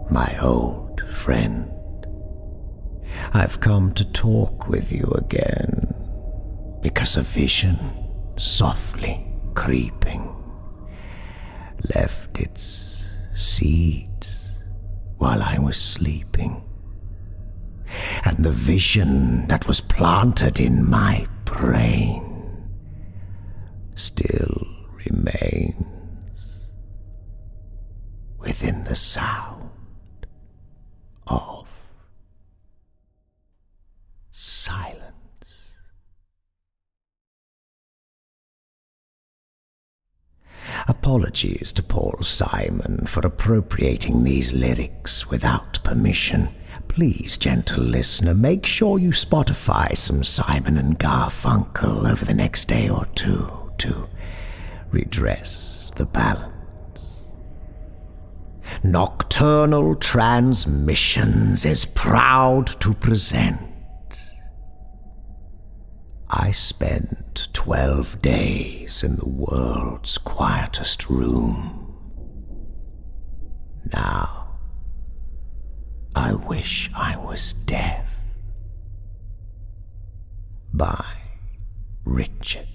my old friend. I've come to talk with you again, because a vision, softly creeping, left its seeds while I was sleeping. And the vision that was planted in my brain still remains within the sound of silence. Apologies to Paul Simon for appropriating these lyrics without permission. Please, gentle listener, make sure you Spotify some Simon and Garfunkel over the next day or two to redress the balance. Nocturnal Transmissions is proud to present I spent 12 days in the world's quietest room. Now, I wish I was deaf. By Richard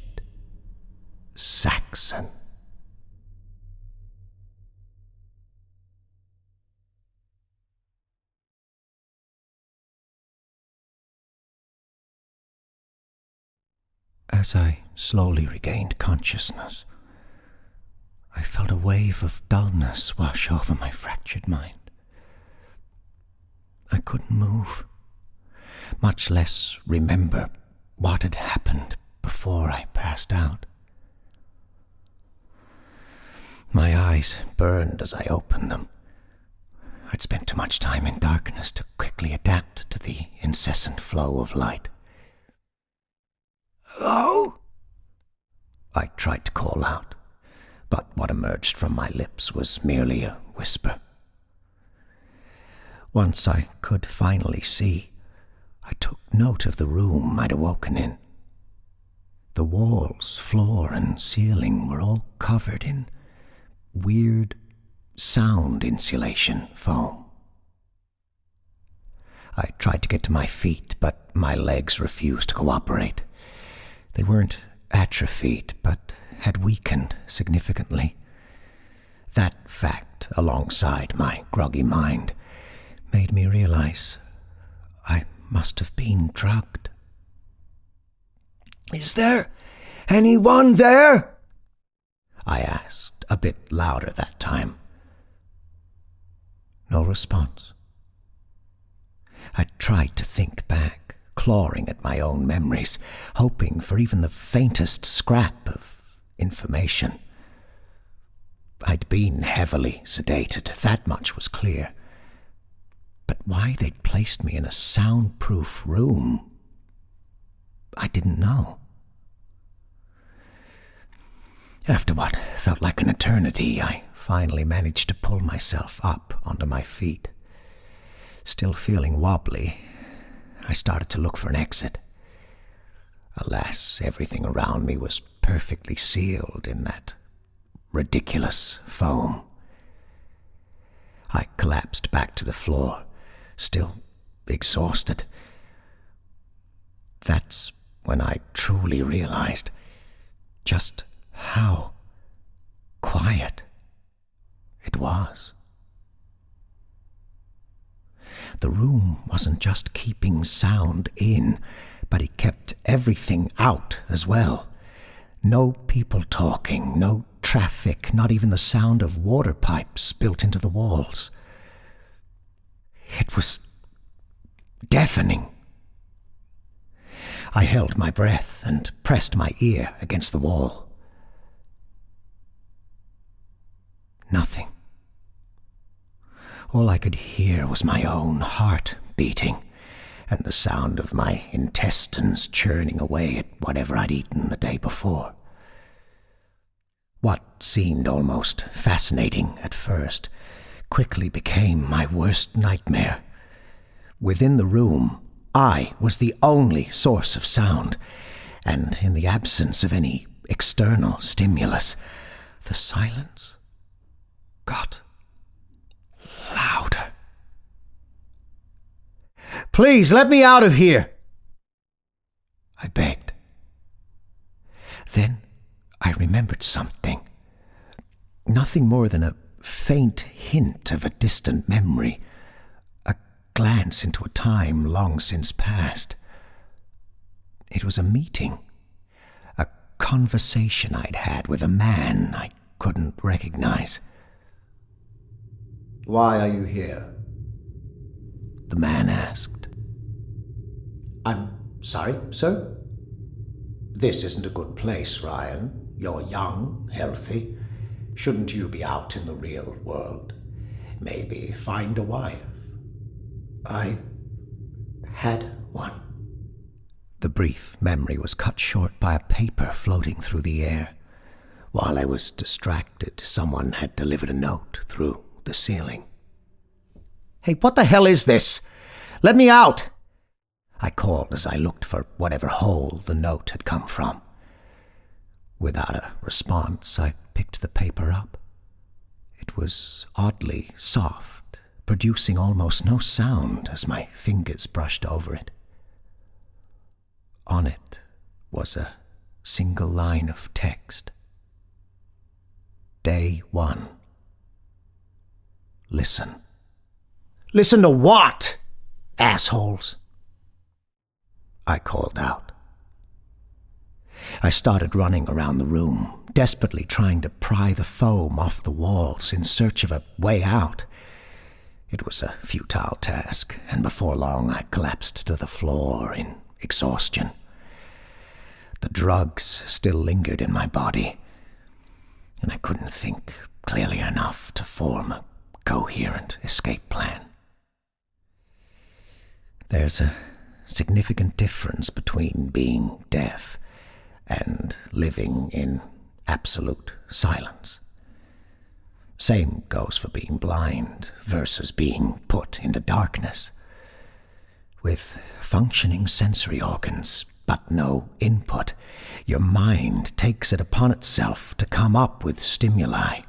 Saxon. As I slowly regained consciousness, I felt a wave of dullness wash over my fractured mind. I couldn't move, much less remember what had happened before I passed out. My eyes burned as I opened them. I'd spent too much time in darkness to quickly adapt to the incessant flow of light. "Hello?" I tried to call out, but what emerged from my lips was merely a whisper. Once I could finally see, I took note of the room I'd awoken in. The walls, floor, and ceiling were all covered in weird sound insulation foam. I tried to get to my feet, but my legs refused to cooperate. They weren't atrophied, but had weakened significantly. That fact, alongside my groggy mind, made me realize I must have been drugged. "Is there anyone there?" I asked, a bit louder that time. No response. I tried to think back, clawing at my own memories, hoping for even the faintest scrap of information. I'd been heavily sedated, that much was clear. But why they'd placed me in a soundproof room, I didn't know. After what felt like an eternity, I finally managed to pull myself up onto my feet. Still feeling wobbly, I started to look for an exit. Alas, everything around me was perfectly sealed in that ridiculous foam. I collapsed back to the floor, still exhausted. That's when I truly realized just how quiet it was. The room wasn't just keeping sound in, but it kept everything out as well. No people talking, no traffic, not even the sound of water pipes built into the walls. It was deafening. I held my breath and pressed my ear against the wall. Nothing. All I could hear was my own heart beating and the sound of my intestines churning away at whatever I'd eaten the day before. What seemed almost fascinating at first quickly became my worst nightmare. Within the room, I was the only source of sound, and in the absence of any external stimulus, the silence got louder. Please, let me out of here, I begged. Then I remembered something. Nothing more than a faint hint of a distant memory, a glance into a time long since past. It was a meeting, a conversation I'd had with a man I couldn't recognize. "Why are you here?" the man asked. "I'm sorry, sir? This isn't a good place, Ryan. You're young, healthy. Shouldn't you be out in the real world? Maybe find a wife." "I had one." The brief memory was cut short by a paper floating through the air. While I was distracted, someone had delivered a note through the ceiling. "Hey, what the hell is this? Let me out!" I called as I looked for whatever hole the note had come from. Without a response, I picked the paper up. It was oddly soft, producing almost no sound as my fingers brushed over it. On it was a single line of text. Day 1. Listen. "Listen to what, assholes?" I called out. I started running around the room, desperately trying to pry the foam off the walls in search of a way out. It was a futile task, and before long I collapsed to the floor in exhaustion. The drugs still lingered in my body, and I couldn't think clearly enough to form a coherent escape plan. There's a significant difference between being deaf and living in absolute silence. Same goes for being blind versus being put into darkness. With functioning sensory organs, but no input, your mind takes it upon itself to come up with stimuli.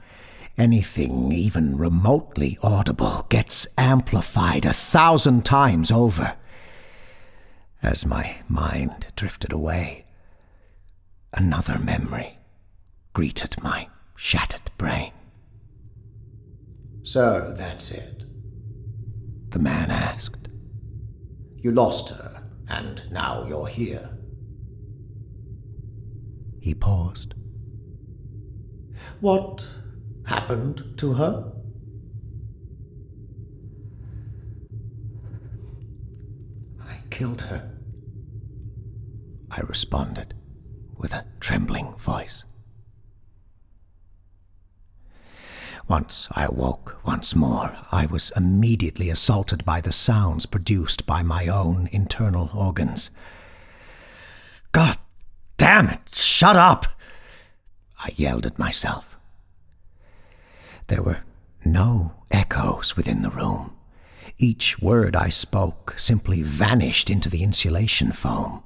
Anything even remotely audible gets amplified 1,000 times over. As my mind drifted away, another memory greeted my shattered brain. "So that's it?" the man asked. "You lost her, and now you're here." He paused. "What happened to her?" "I killed her," I responded with a trembling voice. Once I awoke once more, I was immediately assaulted by the sounds produced by my own internal organs. "God damn it, shut up!" I yelled at myself. There were no echoes within the room. Each word I spoke simply vanished into the insulation foam.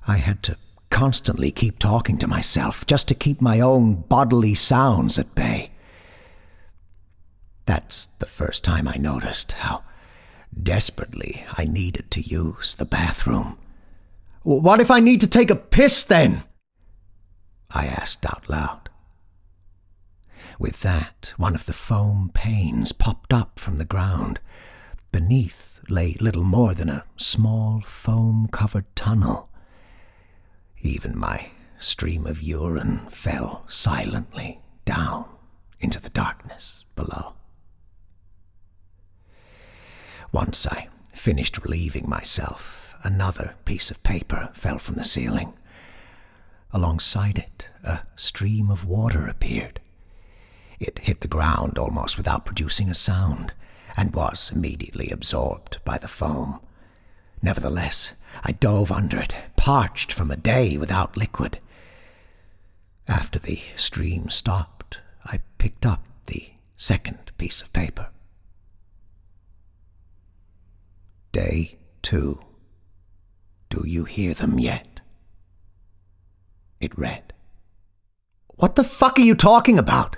I had to constantly keep talking to myself just to keep my own bodily sounds at bay. That's the first time I noticed how desperately I needed to use the bathroom. "What if I need to take a piss then?" I asked out loud. With that, one of the foam panes popped up from the ground. Beneath lay little more than a small foam-covered tunnel. Even my stream of urine fell silently down into the darkness below. Once I finished relieving myself, another piece of paper fell from the ceiling. Alongside it, a stream of water appeared. It hit the ground almost without producing a sound, and was immediately absorbed by the foam. Nevertheless, I dove under it, parched from a day without liquid. After the stream stopped, I picked up the second piece of paper. Day 2. Do you hear them yet? It read. "What the fuck are you talking about?"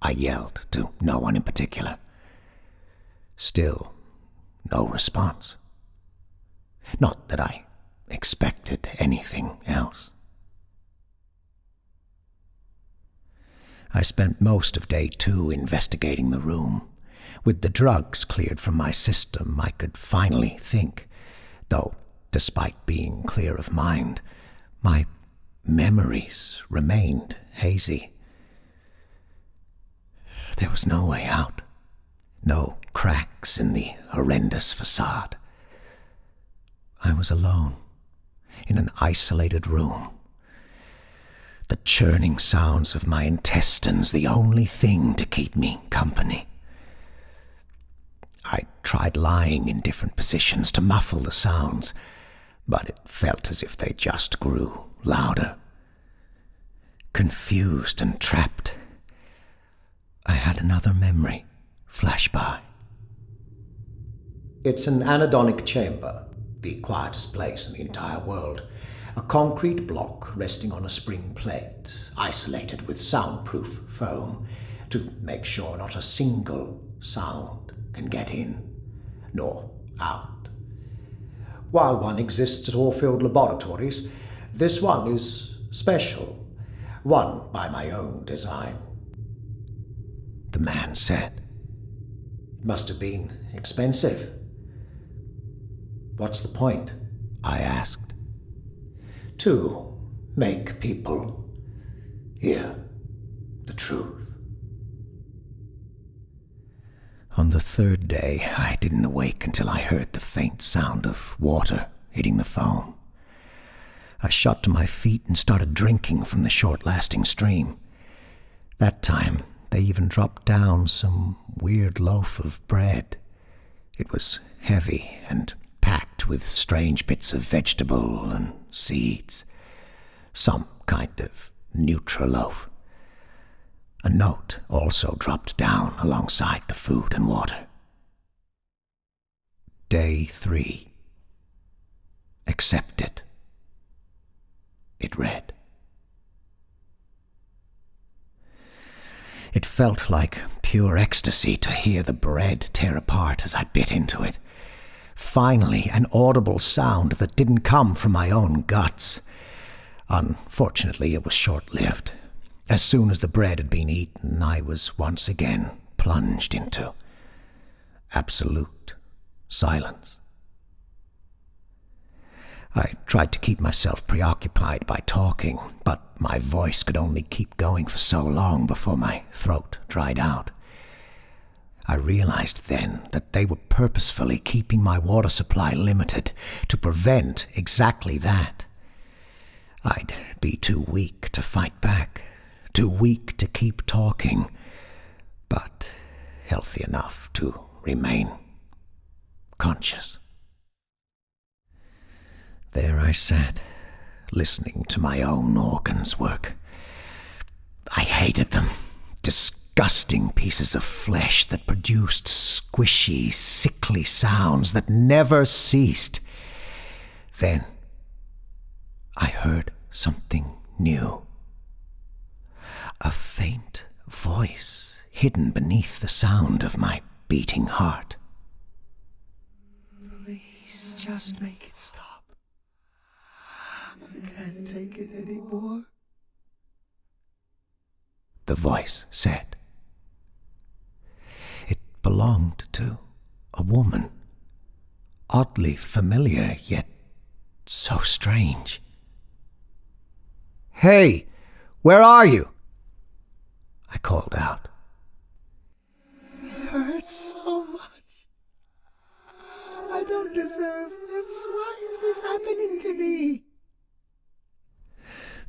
I yelled to no one in particular. Still, no response. Not that I expected anything else. I spent most of day 2 investigating the room. With the drugs cleared from my system, I could finally think, though despite being clear of mind, my memories remained hazy. There was no way out, no cracks in the horrendous facade. I was alone, in an isolated room. The churning sounds of my intestines, the only thing to keep me company. I tried lying in different positions to muffle the sounds, but it felt as if they just grew louder. Confused and trapped, I had another memory flash by. It's an anhedonic chamber, the quietest place in the entire world. A concrete block resting on a spring plate, isolated with soundproof foam, to make sure not a single sound can get in, nor out. While one exists at Orfield Laboratories, this one is special, one by my own design. The man said. It must have been expensive. What's the point? I asked. To make people hear the truth. On the 3rd day, I didn't awake until I heard the faint sound of water hitting the foam. I shot to my feet and started drinking from the short-lasting stream. That time, they even dropped down some weird loaf of bread. It was heavy and packed with strange bits of vegetable and seeds. Some kind of Nutriloaf. A note also dropped down alongside the food and water. Day 3. Accepted. It read. It felt like pure ecstasy to hear the bread tear apart as I bit into it. Finally, an audible sound that didn't come from my own guts. Unfortunately, it was short-lived. As soon as the bread had been eaten, I was once again plunged into absolute silence. I tried to keep myself preoccupied by talking, but my voice could only keep going for so long before my throat dried out. I realized then that they were purposefully keeping my water supply limited to prevent exactly that. I'd be too weak to fight back, too weak to keep talking, but healthy enough to remain conscious. There I sat, listening to my own organs work. I hated them. Disgusting pieces of flesh that produced squishy, sickly sounds that never ceased. Then I heard something new. A faint voice hidden beneath the sound of my beating heart. Please, just make it stop. I can't take it anymore. The voice said. It belonged to a woman, oddly familiar, yet so strange. "Hey, where are you?" I called out. It hurts so much. I don't deserve this. Why is this happening to me?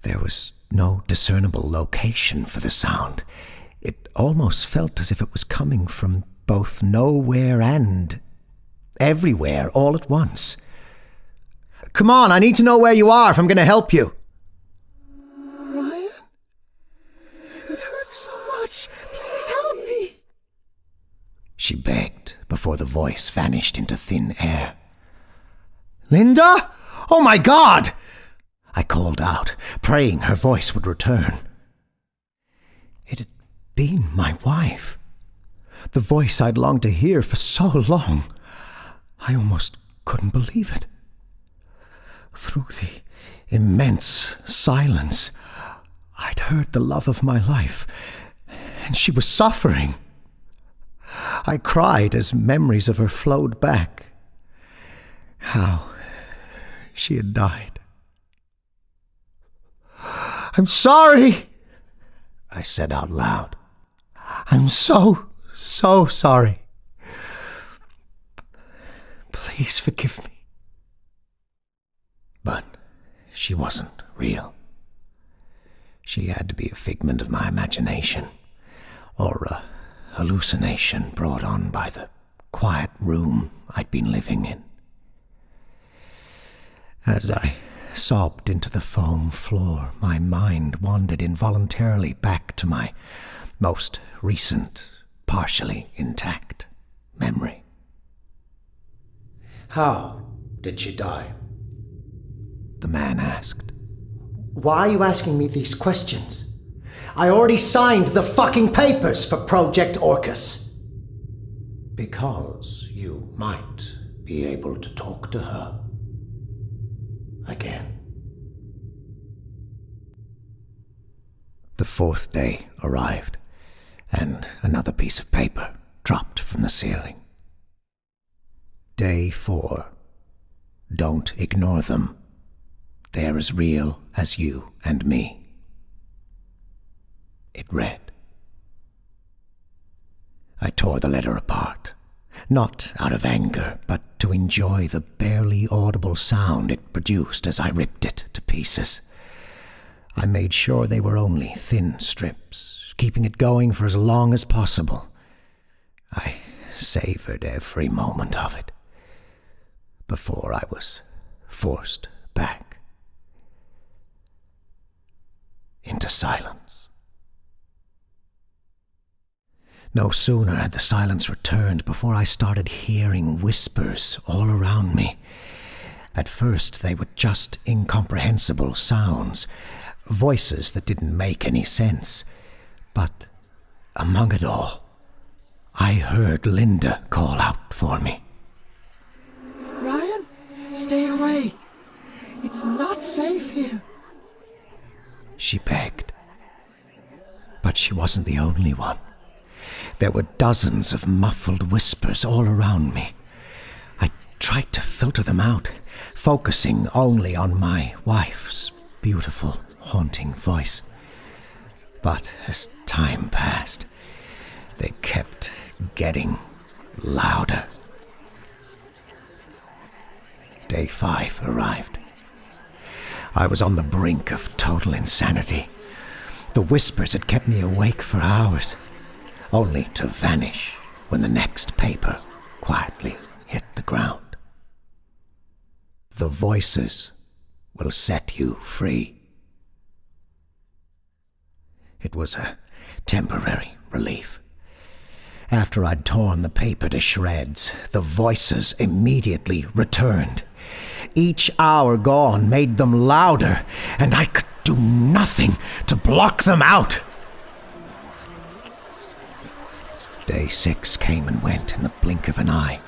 There was no discernible location for the sound. It almost felt as if it was coming from both nowhere and everywhere all at once. "Come on, I need to know where you are if I'm going to help you." Ryan? It hurts so much. Please help me. She begged before the voice vanished into thin air. "Linda? Oh my God!" I called out, praying her voice would return. It had been my wife, the voice I'd longed to hear for so long. I almost couldn't believe it. Through the immense silence, I'd heard the love of my life, and she was suffering. I cried as memories of her flowed back. How she had died. "I'm sorry," I said out loud. "I'm so sorry. Please forgive me." But she wasn't real. She had to be a figment of my imagination, or a hallucination brought on by the quiet room I'd been living in. As I sobbed into the foam floor, my mind wandered involuntarily back to my most recent, partially intact memory. "How did she die?" the man asked. Why are you asking me these questions? I already signed the fucking papers for Project Orcus. "Because you might be able to talk to her again." The fourth day arrived, and another piece of paper dropped from the ceiling. Day 4. Don't ignore them. They're as real as you and me. It read. I tore the letter apart, not out of anger, but to enjoy the barely audible sound it produced as I ripped it to pieces. I made sure they were only thin strips, keeping it going for as long as possible. I savored every moment of it before I was forced back into silence. No sooner had the silence returned before I started hearing whispers all around me. At first they were just incomprehensible sounds, voices that didn't make any sense. But among it all, I heard Linda call out for me. "Ryan, stay away. It's not safe here." She begged. But she wasn't the only one. There were dozens of muffled whispers all around me. I tried to filter them out, focusing only on my wife's beautiful, haunting voice. But as time passed, they kept getting louder. Day 5 arrived. I was on the brink of total insanity. The whispers had kept me awake for hours, only to vanish when the next paper quietly hit the ground. The voices will set you free. It was a temporary relief. After I'd torn the paper to shreds, the voices immediately returned. Each hour gone made them louder, and I could do nothing to block them out. Day 6 came and went in the blink of an eye.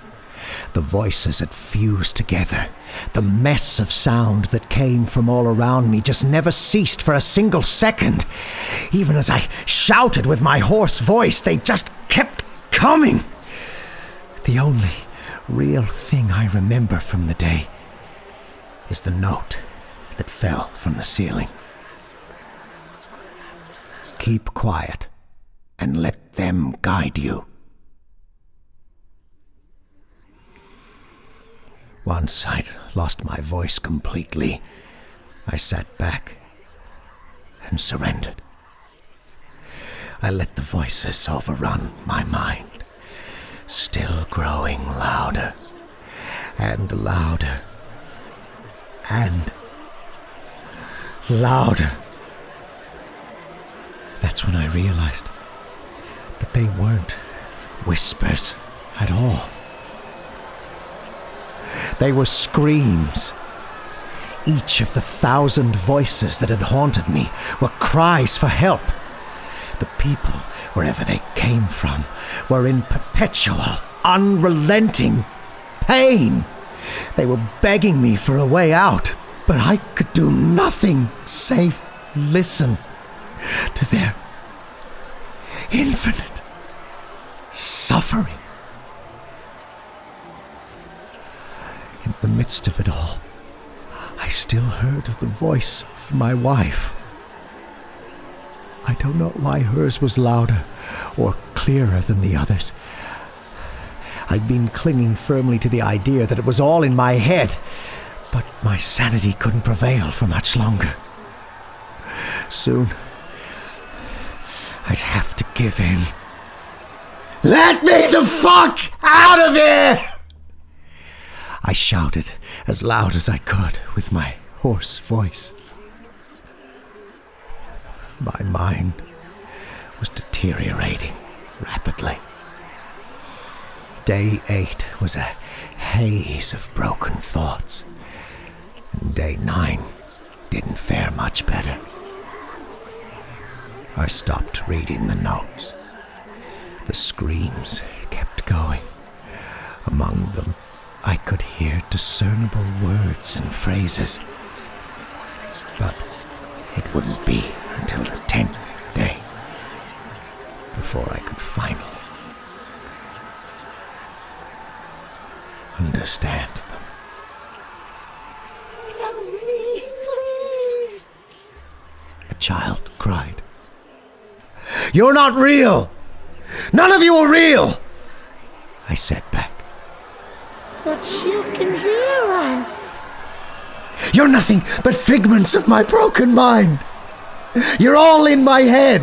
The voices had fused together. The mess of sound that came from all around me just never ceased for a single second. Even as I shouted with my hoarse voice, they just kept coming. The only real thing I remember from the day is the note that fell from the ceiling. Keep quiet and let them guide you. Once I'd lost my voice completely, I sat back and surrendered. I let the voices overrun my mind, still growing louder and louder and louder. That's when I realized that they weren't whispers at all. They were screams. Each of the 1,000 voices that had haunted me were cries for help. The people, wherever they came from, were in perpetual, unrelenting pain. They were begging me for a way out, but I could do nothing save listen to their infinite suffering. In the midst of it all, I still heard the voice of my wife. I don't know why hers was louder or clearer than the others. I'd been clinging firmly to the idea that it was all in my head, but my sanity couldn't prevail for much longer. Soon, I'd have to give in. Let me the fuck out of here! I shouted as loud as I could with my hoarse voice. My mind was deteriorating rapidly. Day 8 was a haze of broken thoughts, and day 9 didn't fare much better. I stopped reading the notes. The screams kept going. Among them, I could hear discernible words and phrases. But it wouldn't be until the 10th day before I could finally understand them. Help me, please! A child cried. You're not real! None of you are real! I said back. But you can hear us. You're nothing but figments of my broken mind. You're all in my head.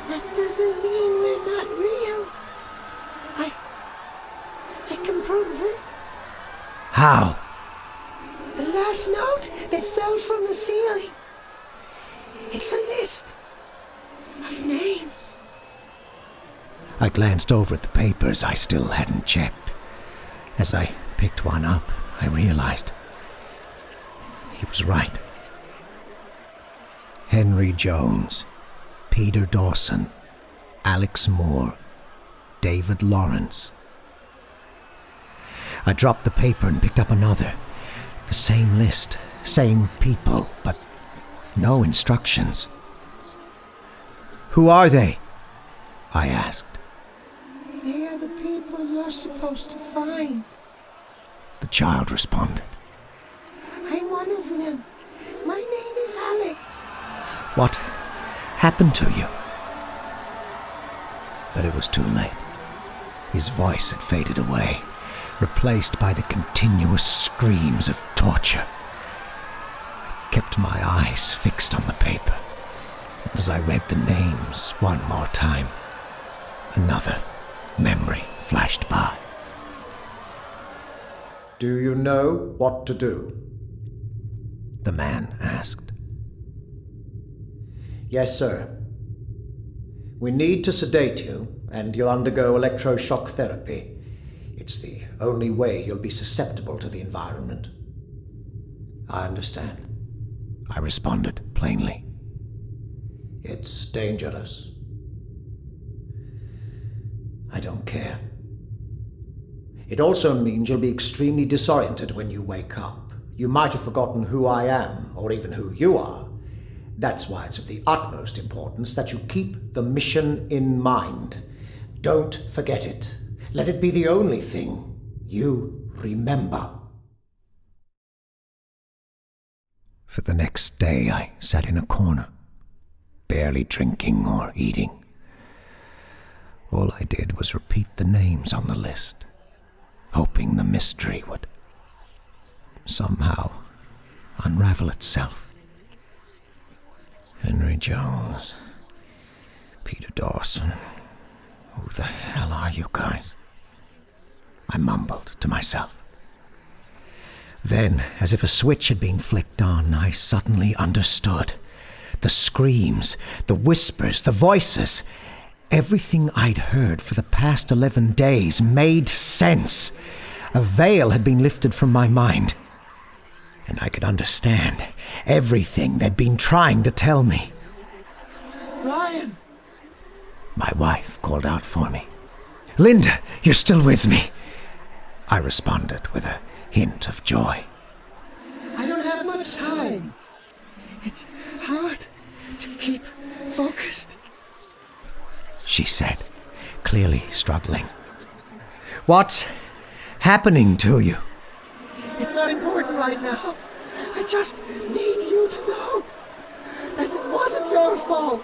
That doesn't mean we're not real. I can prove it. How? The last note that fell from the ceiling. It's a list of names. I glanced over at the papers I still hadn't checked. As I picked one up, I realized he was right. Henry Jones, Peter Dawson, Alex Moore, David Lawrence. I dropped the paper and picked up another. The same list, same people, but no instructions. Who are they? I asked. They are the people you're supposed to find. The child responded. I'm one of them. My name is Alex. What happened to you? But it was too late. His voice had faded away, replaced by the continuous screams of torture. I kept my eyes fixed on the paper, and as I read the names one more time, another memory flashed by. Do you know what to do? The man asked. Yes, sir. We need to sedate you, and you'll undergo electroshock therapy. It's the only way you'll be susceptible to the environment. I understand, I responded plainly. It's dangerous. I don't care. It also means you'll be extremely disoriented when you wake up. You might have forgotten who I am, or even who you are. That's why it's of the utmost importance that you keep the mission in mind. Don't forget it. Let it be the only thing you remember. For the next day, I sat in a corner, barely drinking or eating. All I did was repeat the names on the list, hoping the mystery would somehow unravel itself. Henry Jones, Peter Dawson, who the hell are you guys? I mumbled to myself. Then, as if a switch had been flicked on, I suddenly understood. The screams, the whispers, the voices, everything I'd heard for the past 11 days made sense. A veil had been lifted from my mind, and I could understand everything they'd been trying to tell me. Ryan! My wife called out for me. Linda, you're still with me. I responded with a hint of joy. I don't have much time. It's hard to keep focused, she said, clearly struggling. What's happening to you? It's not important right now. I just need you to know that it wasn't your fault.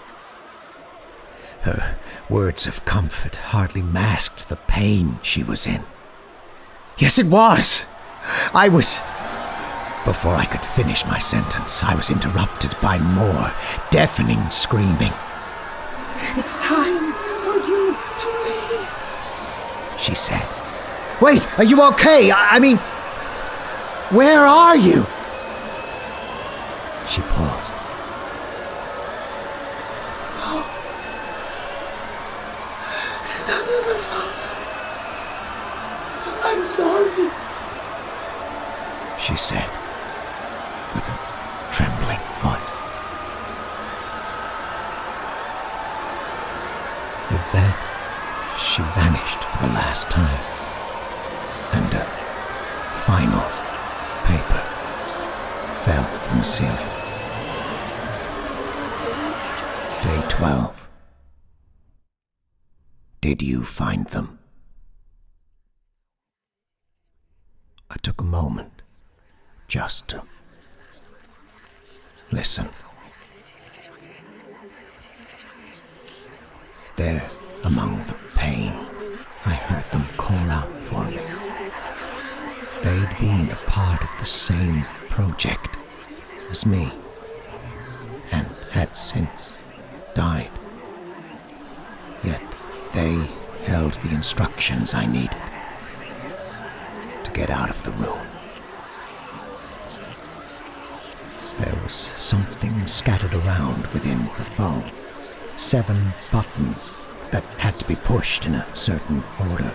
Her words of comfort hardly masked the pain she was in. Yes, it was. Before I could finish my sentence, I was interrupted by more deafening screaming. It's time for you to leave, she said. Wait, are you okay? I mean, where are you? She paused. No. None of us are. I'm sorry, she said with a trembling voice. With that, she vanished for the last time, and a final paper fell from the ceiling. Day 12. Did you find them? I took a moment just to listen. There, among the pain, I heard them call out for me. They'd been a part of the same project as me, and had since died. Yet they held the instructions I needed to get out of the room. There was something scattered around within the phone. 7 buttons that had to be pushed in a certain order.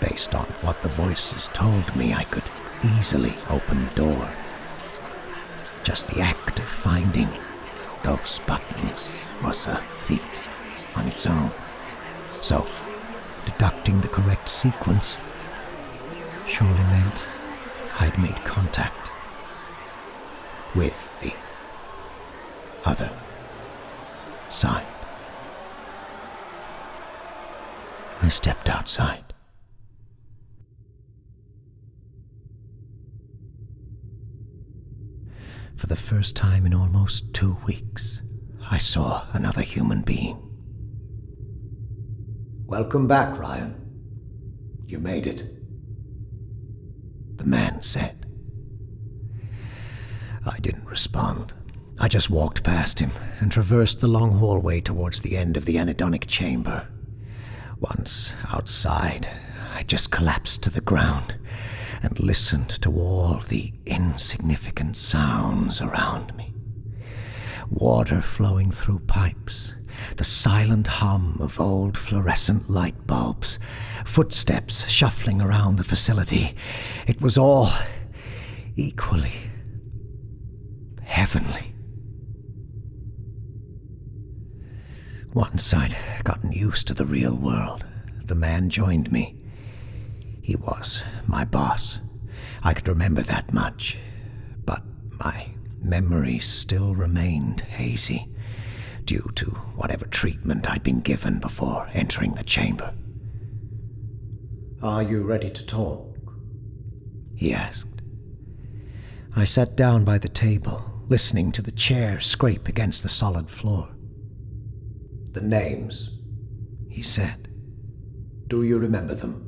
Based on what the voices told me, I could easily open the door. Just the act of finding those buttons was a feat on its own. So, deducting the correct sequence surely meant I'd made contact with the other side. I stepped outside. For the first time in almost 2 weeks, I saw another human being. Welcome back, Ryan. You made it, the man said. I didn't respond. I just walked past him and traversed the long hallway towards the end of the anhedonic chamber. Once outside, I just collapsed to the ground and listened to all the insignificant sounds around me. Water flowing through pipes, the silent hum of old fluorescent light bulbs, footsteps shuffling around the facility. It was all equally heavenly. Once I'd gotten used to the real world, the man joined me. He was my boss. I could remember that much, but my memories still remained hazy due to whatever treatment I'd been given before entering the chamber. Are you ready to talk? He asked. I sat down by the table, listening to the chair scrape against the solid floor. The names, he said. Do you remember them?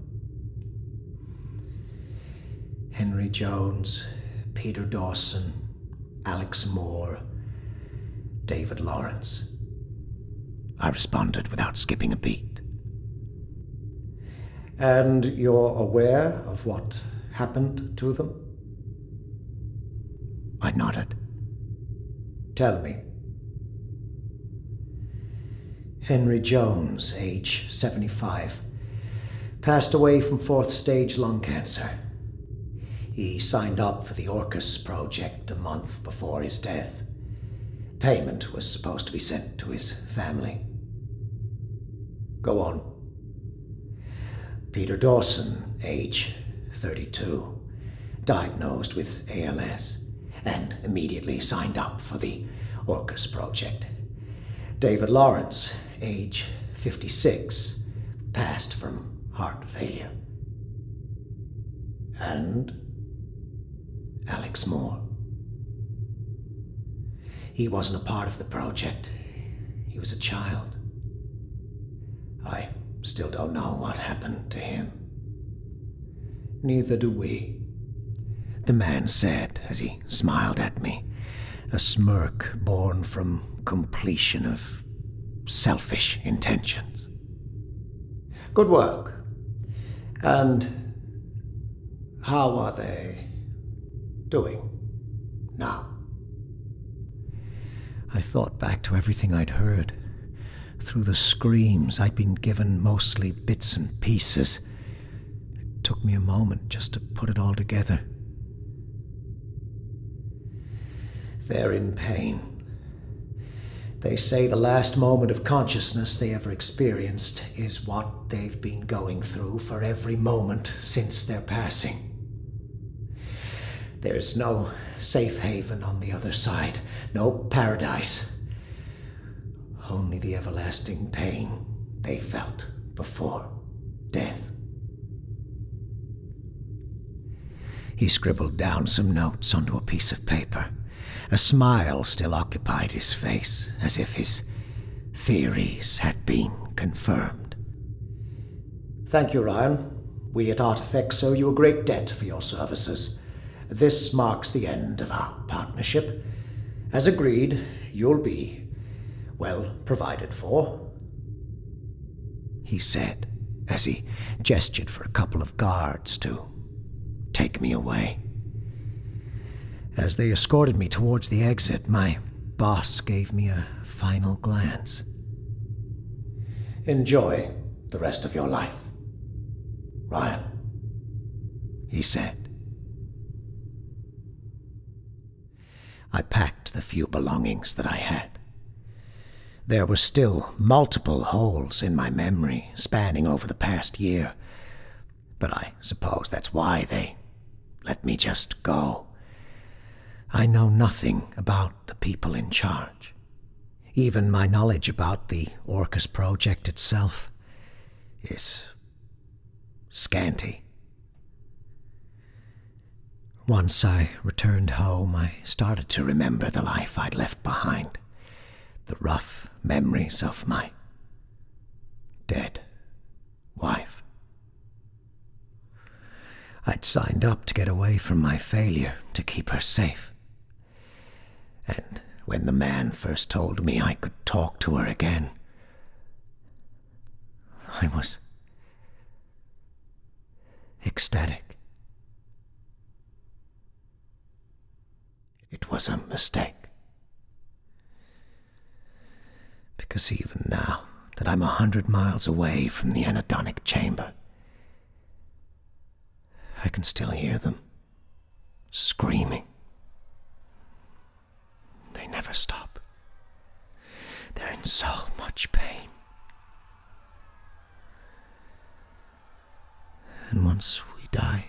Henry Jones, Peter Dawson, Alex Moore, David Lawrence. I responded without skipping a beat. And you're aware of what happened to them? I nodded. Tell me. Henry Jones, age 75, passed away from 4th stage lung cancer. He signed up for the Orcus project a month before his death. Payment was supposed to be sent to his family. Go on. Peter Dawson, age 32, diagnosed with ALS, and immediately signed up for the Orcus project. David Lawrence, age 56, passed from heart failure. And Alex Moore. He wasn't a part of the project. He was a child. I still don't know what happened to him. Neither do we, the man said as he smiled at me, a smirk born from completion of selfish intentions. Good work. And how are they doing now? I thought back to everything I'd heard. Through the screams, I'd been given mostly bits and pieces. It took me a moment just to put it all together. They're in pain. They say the last moment of consciousness they ever experienced is what they've been going through for every moment since their passing. There's no safe haven on the other side, no paradise. Only the everlasting pain they felt before death. He scribbled down some notes onto a piece of paper. A smile still occupied his face, as if his theories had been confirmed. Thank you, Ryan. We at Artifacts owe you a great debt for your services. This marks the end of our partnership. As agreed, you'll be well provided for, he said, as he gestured for a couple of guards to take me away. As they escorted me towards the exit, my boss gave me a final glance. Enjoy the rest of your life, Ryan, he said. I packed the few belongings that I had. There were still multiple holes in my memory spanning over the past year, but I suppose that's why they let me just go. I know nothing about the people in charge. Even my knowledge about the Orcus project itself is scanty. Once I returned home, I started to remember the life I'd left behind, the rough memories of my dead wife. I'd signed up to get away from my failure, to keep her safe. And when the man first told me I could talk to her again, I was ecstatic. It was a mistake. Because even now that I'm 100 miles away from the anhedonic chamber, I can still hear them screaming. They never stop. They're in so much pain. And once we die,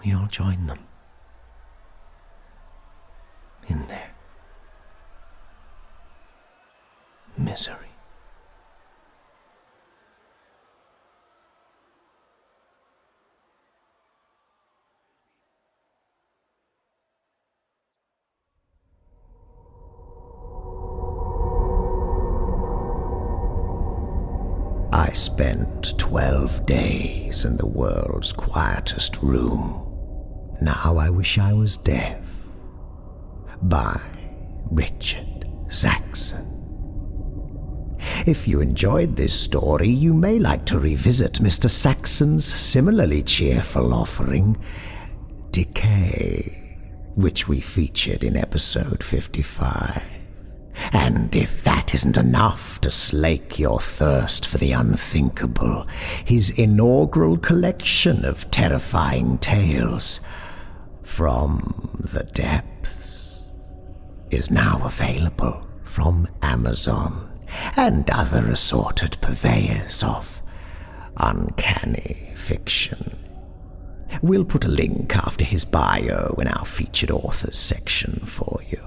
we all join them in their misery. I spent 12 days in the world's quietest room. Now I wish I was deaf. By Richard Saxon. If you enjoyed this story, you may like to revisit Mr. Saxon's similarly cheerful offering, Decay, which we featured in episode 55. And if that isn't enough to slake your thirst for the unthinkable, his inaugural collection of terrifying tales from the depths is now available from Amazon and other assorted purveyors of uncanny fiction. We'll put a link after his bio in our featured authors section for you.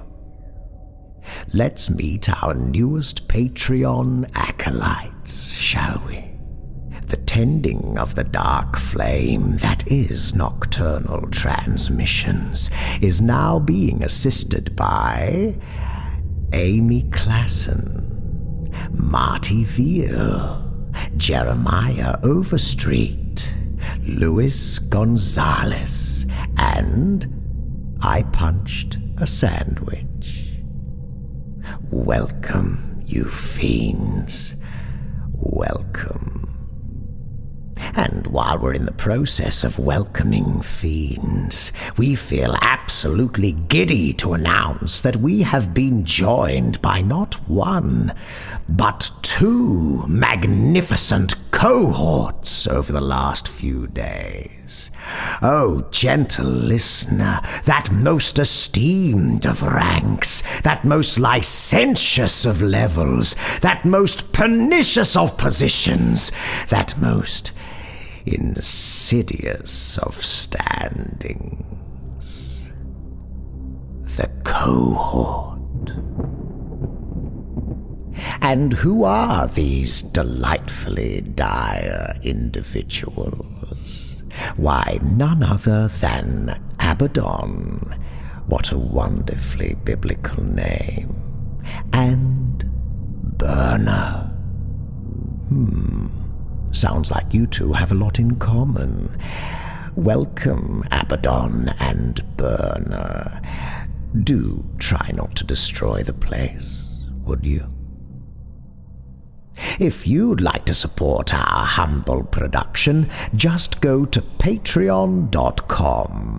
Let's meet our newest Patreon acolytes, shall we? The tending of the dark flame that is Nocturnal Transmissions is now being assisted by Amy Klassen, Marty Veal, Jeremiah Overstreet, Luis Gonzalez, and I Punched a Sandwich. Welcome, you fiends. Welcome. And while we're in the process of welcoming fiends, we feel absolutely giddy to announce that we have been joined by not one, but two magnificent cohorts over the last few days. Oh, gentle listener, that most esteemed of ranks, that most licentious of levels, that most pernicious of positions, that most insidious of standings. The cohort. And who are these delightfully dire individuals? Why, none other than Abaddon. What a wonderfully biblical name. And Burner. Sounds like you two have a lot in common. Welcome, Abaddon and Burner. Do try not to destroy the place, would you? If you'd like to support our humble production, just go to patreon.com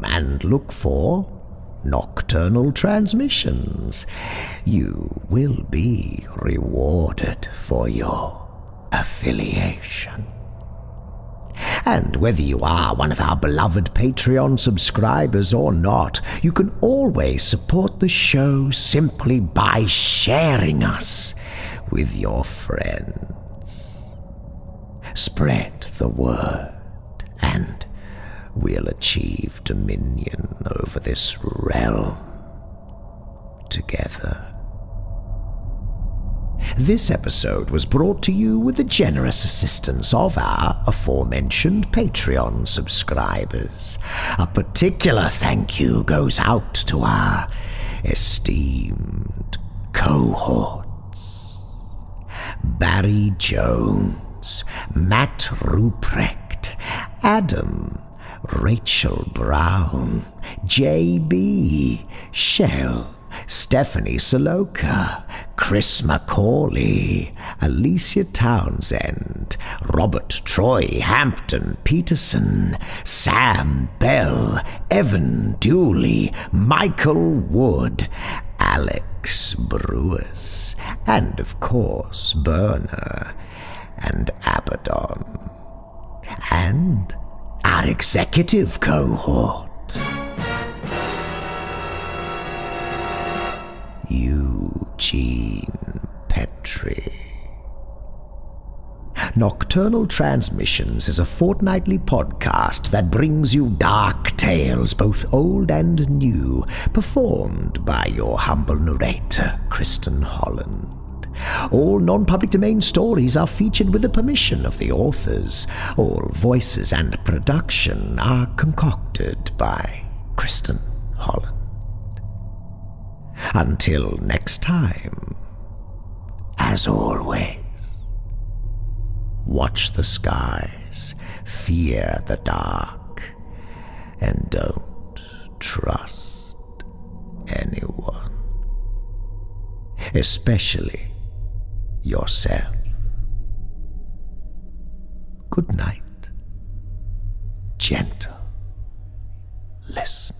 and look for Nocturnal Transmissions. You will be rewarded for your affiliation. And whether you are one of our beloved Patreon subscribers or not, you can always support the show simply by sharing us with your friends. Spread the word, and we'll achieve dominion over this realm together. This episode was brought to you with the generous assistance of our aforementioned Patreon subscribers. A particular thank you goes out to our esteemed cohorts: Barry Jones, Matt Ruprecht, Adam, Rachel Brown, JB, Shell, Stephanie Soloka, Chris Macaulay, Alicia Townsend, Robert Troy Hampton Peterson, Sam Bell, Evan Dooley, Michael Wood, Alex Brewers, and of course Burner and Abaddon, and our executive cohort, Eugene Petrie. Nocturnal Transmissions is a fortnightly podcast that brings you dark tales, both old and new, performed by your humble narrator, Kristin Holland. All non-public domain stories are featured with the permission of the authors. All voices and production are concocted by Kristin Holland. Until next time, as always, watch the skies, fear the dark, and don't trust anyone, especially yourself. Good night, gentle listener.